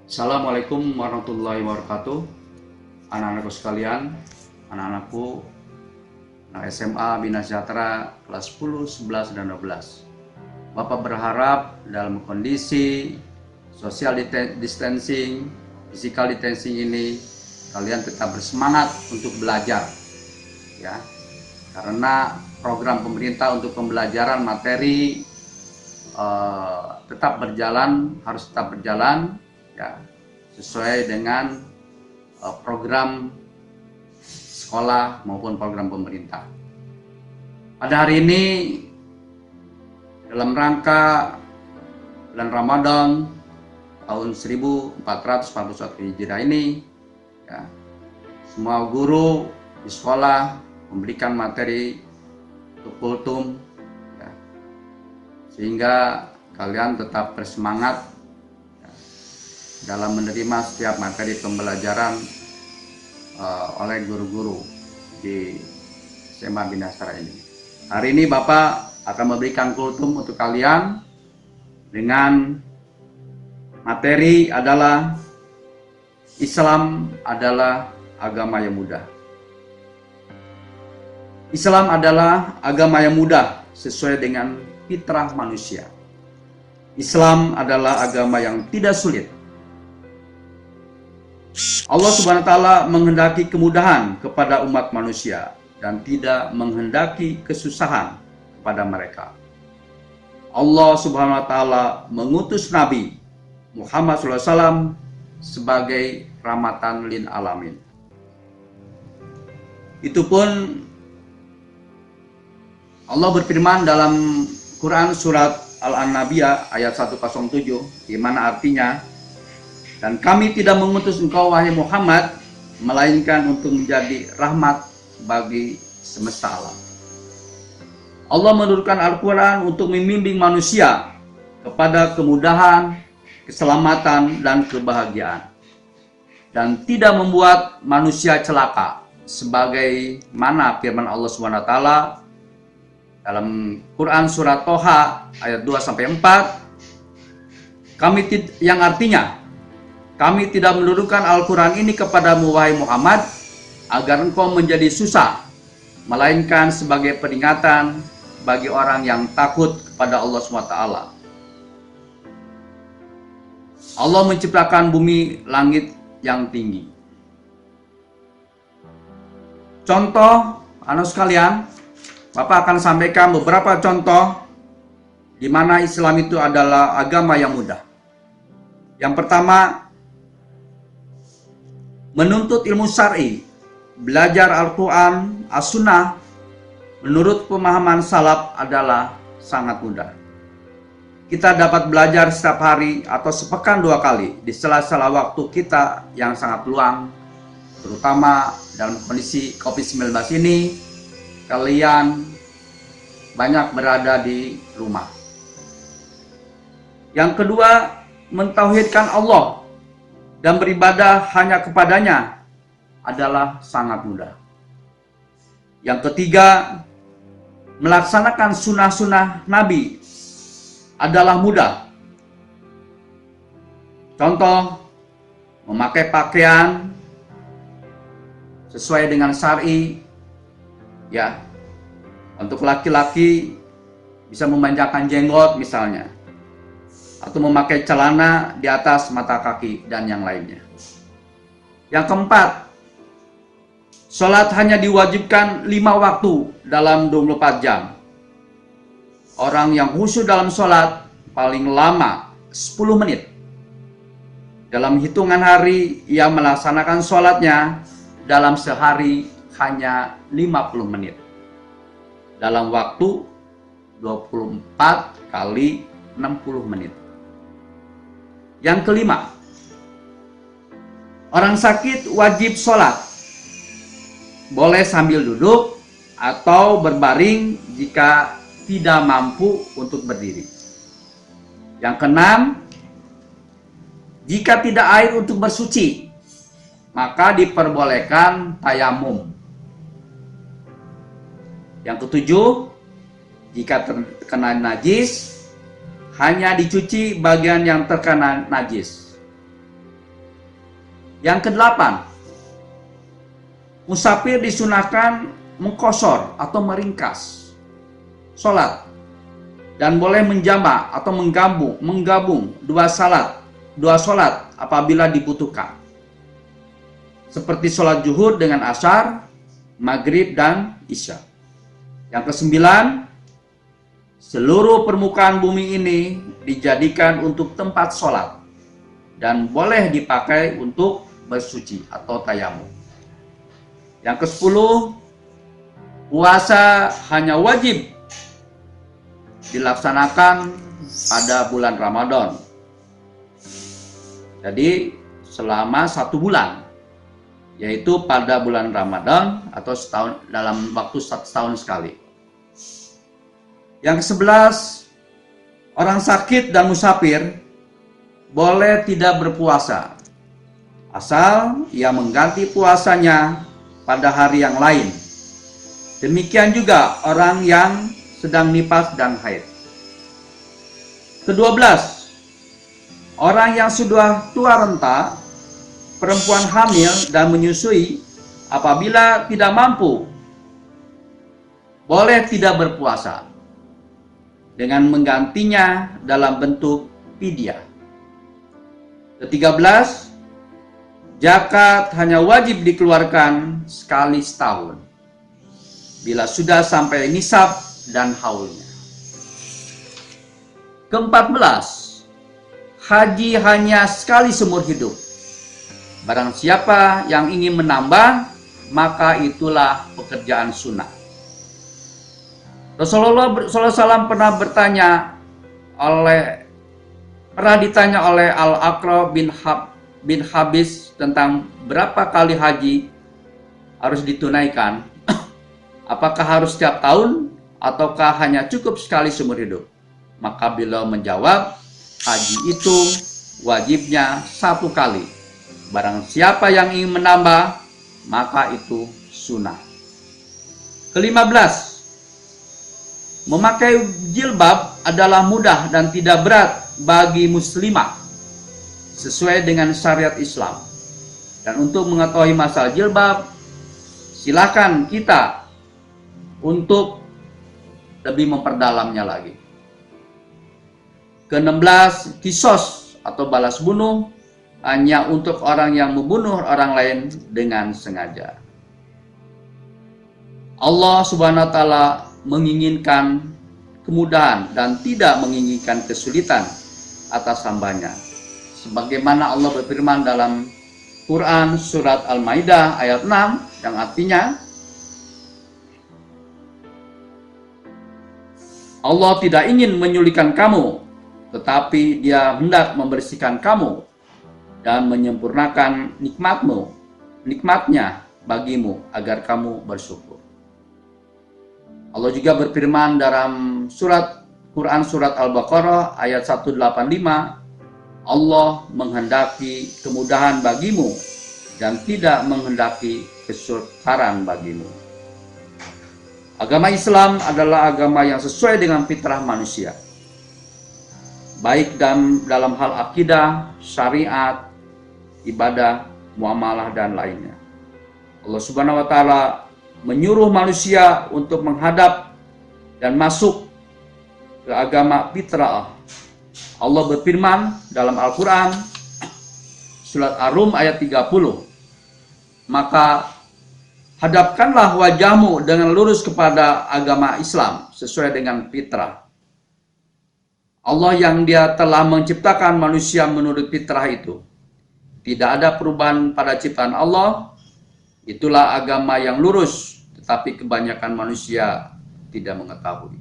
Assalamualaikum warahmatullahi wabarakatuh. Anak-anakku sekalian, anak-anakku anak SMA Bina Sejahtera kelas 10, 11, dan 12. Bapak berharap dalam kondisi social distancing, physical distancing ini kalian tetap bersemangat untuk belajar, ya. Karena program pemerintah untuk pembelajaran materi harus tetap berjalan, ya, sesuai dengan program sekolah maupun program pemerintah. Pada hari ini dalam rangka bulan Ramadan tahun 1441 Hijriah ini, ya, semua guru di sekolah memberikan materi untuk kultum, ya, sehingga kalian tetap bersemangat dalam menerima setiap materi pembelajaran oleh guru-guru di SMA Bina Sejahtera ini. Hari ini Bapak akan memberikan kultum untuk kalian dengan materi adalah Islam adalah agama yang mudah. Islam adalah agama yang mudah sesuai dengan fitrah manusia. Islam adalah agama yang tidak sulit. Allah Subhanahu wa taala menghendaki kemudahan kepada umat manusia dan tidak menghendaki kesusahan kepada mereka. Allah Subhanahu wa taala mengutus Nabi Muhammad SAW sebagai rahmatan lil alamin. Itu pun Allah berfirman dalam Quran surat Al-Anbiya ayat 107, di mana artinya, dan kami tidak mengutus engkau wahai Muhammad melainkan untuk menjadi rahmat bagi semesta alam. Allah menurunkan Al-Quran untuk membimbing manusia kepada kemudahan, keselamatan, dan kebahagiaan, dan tidak membuat manusia celaka, sebagaimana firman Allah SWT dalam Quran surat Toha ayat 2-4, yang artinya, kami tidak menurunkan Al-Quran ini kepadamu wahai Muhammad agar engkau menjadi susah, melainkan sebagai peringatan bagi orang yang takut kepada Allah SWT. Allah menciptakan bumi langit yang tinggi. Contoh, anak sekalian, Bapak akan sampaikan beberapa contoh di mana Islam itu adalah agama yang mudah. Yang pertama, menuntut ilmu syar'i, belajar Al-Quran, As-Sunnah, menurut pemahaman salaf adalah sangat mudah. Kita dapat belajar setiap hari atau sepekan 2 kali di sela-sela waktu kita yang sangat luang, terutama dalam kondisi COVID-19 ini. Kalian banyak berada di rumah. Yang kedua, mentauhidkan Allah dan beribadah hanya kepadanya adalah sangat mudah. Yang ketiga, melaksanakan sunnah-sunnah Nabi adalah mudah. Contoh, memakai pakaian sesuai dengan syar'i, ya. Untuk laki-laki bisa memanjangkan jenggot misalnya, atau memakai celana di atas mata kaki, dan yang lainnya. Yang keempat, sholat hanya diwajibkan 5 waktu dalam 24 jam. Orang yang khusyuk dalam sholat paling lama 10 menit. Dalam hitungan hari, ia melaksanakan sholatnya dalam sehari hanya 50 menit. Dalam waktu 24 kali 60 menit. Yang kelima, orang sakit wajib sholat. Boleh sambil duduk atau berbaring jika tidak mampu untuk berdiri. Yang keenam, jika tidak air untuk bersuci, maka diperbolehkan tayamum. Yang ketujuh, jika terkena najis, hanya dicuci bagian yang terkena najis. Yang kedelapan, musafir disunahkan mengkosor atau meringkas sholat dan boleh menjamak atau menggabung dua sholat apabila dibutuhkan, seperti sholat zuhur dengan asar, maghrib dan isya. Yang kesembilan, seluruh permukaan bumi ini dijadikan untuk tempat sholat dan boleh dipakai untuk bersuci atau tayamum. Yang ke-10, puasa hanya wajib dilaksanakan pada bulan Ramadan. Jadi selama 1 bulan, yaitu pada bulan Ramadan atau setahun, dalam waktu setahun sekali. Yang ke-11, orang sakit dan musafir boleh tidak berpuasa asal ia mengganti puasanya pada hari yang lain. Demikian juga orang yang sedang nifas dan haid. Ke-12, orang yang sudah tua renta, perempuan hamil dan menyusui, apabila tidak mampu, boleh tidak berpuasa dengan menggantinya dalam bentuk fidyah. Ke-13, zakat hanya wajib dikeluarkan sekali setahun bila sudah sampai nisab dan haulnya. Ke-14, haji hanya sekali seumur hidup. Barang siapa yang ingin menambah, maka itulah pekerjaan sunnah. Rasulullah SAW pernah ditanya oleh Al-Aqra bin Habis tentang berapa kali haji harus ditunaikan. Apakah harus setiap tahun ataukah hanya cukup sekali seumur hidup? Maka beliau menjawab, haji itu wajibnya 1 kali. Barang siapa yang ingin menambah, maka itu sunnah. Ke-15, memakai jilbab adalah mudah dan tidak berat bagi muslimah sesuai dengan syariat Islam. Dan untuk mengetahui masalah jilbab, silakan kita untuk lebih memperdalamnya lagi. Ke-16, kisos atau balas bunuh hanya untuk orang yang membunuh orang lain dengan sengaja. Allah Subhanahu wa taala menginginkan kemudahan dan tidak menginginkan kesulitan atas hambanya. Sebagaimana Allah berfirman dalam Quran surat Al-Maidah ayat 6 yang artinya, Allah tidak ingin menyulitkan kamu, tetapi Dia hendak membersihkan kamu dan menyempurnakan nikmatnya bagimu agar kamu bersyukur. Allah juga berfirman dalam Quran surat Al-Baqarah ayat 185, Allah menghendaki kemudahan bagimu dan tidak menghendaki kesukaran bagimu. Agama Islam adalah agama yang sesuai dengan fitrah manusia, baik dalam hal akidah, syariat, ibadah, muamalah, dan lainnya. Allah Subhanahu wa taala menyuruh manusia untuk menghadap dan masuk ke agama fitrah. Allah berfirman dalam Al-Quran surat Ar-Rum ayat 30, maka hadapkanlah wajahmu dengan lurus kepada agama Islam sesuai dengan fitrah. Allah yang Dia telah menciptakan manusia menurut fitrah itu. Tidak ada perubahan pada ciptaan Allah. Itulah agama yang lurus, tetapi kebanyakan manusia tidak mengetahui.